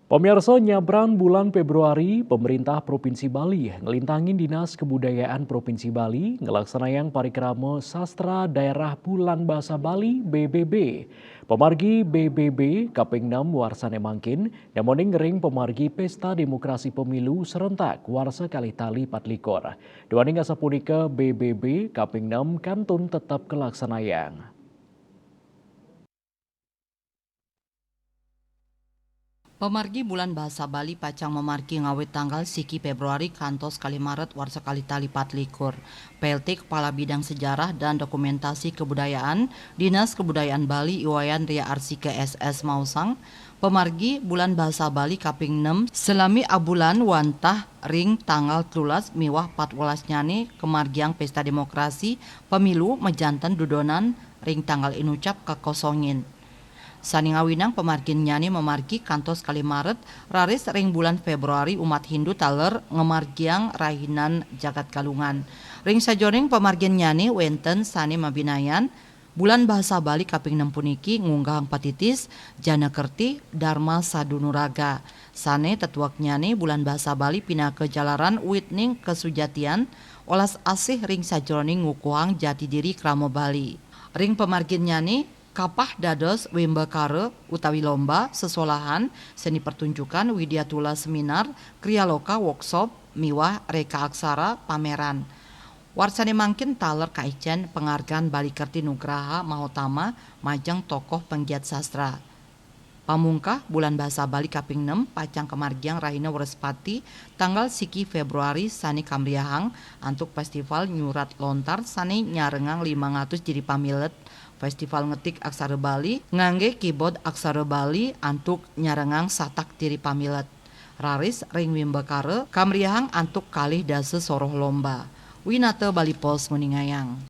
Pemirsa nyabran bulan Februari, pemerintah Provinsi Bali ngelintangin Dinas Kebudayaan Provinsi Bali ngelaksanayan parikrama sastra daerah Bulan Bahasa Bali BBB. Pemargi BBB Kaping 6 Warsane Mangkin dan ngering pemargi Pesta Demokrasi Pemilu serentak Warsa Kalitali Patlikor. Duaning asapunika BBB Kaping 6 kantun tetap kelaksanayang. Pemargi bulan bahasa Bali pacang memargi ngawet tanggal siki Februari kantos kali Maret warsa kali tali patlikur. PLT Kepala Bidang Sejarah dan Dokumentasi Kebudayaan Dinas Kebudayaan Bali Iwayan Ria Arsike SS Mausang. Pemargi bulan bahasa Bali kaping 6 selami abulan wantah ring tanggal 13 miwah 14 nyane kemargiang pesta demokrasi pemilu mejantan dudonan ring tanggal inucap kekosongin. Saningawinang pemargin nyani memargi kantos kali Maret raris ring bulan Februari umat Hindu taler ngemargiang rahinan jagat kalungan. Ring sajoring pemargin nyani wenten sani mabinayan bulan bahasa Bali kaping 6 puniki ngunggahang patitis jana kerti Dharma Sadunuraga. Sane tetuak nyani bulan bahasa Bali pina ke jalaran witning kesujatian olas asih ring sajoring ngukuhang jati diri kramo Bali. Ring pemargin nyani kapah dados wembakare utawi lomba, sesolahan, seni pertunjukan, widyatula seminar, krialoka workshop, miwah reka aksara, pameran. Warsane mangkin taler kaijen penghargaan Bali Kerti Nugraha Mahotama majeng tokoh penggiat sastra. Pamungkah bulan bahasa Bali kaping 6 pacang kemargiang Rahina Werespati tanggal siki Februari sani kamriahang antuk festival nyurat lontar sani nyarengang 500 jadi pamilet festival ngetik aksara Bali ngangge keyboard aksara Bali antuk nyarengang satak diri pamilet raris ring wimbakare kamriahang antuk kalih dase soroh lomba Winata Bali Pos nguningayang.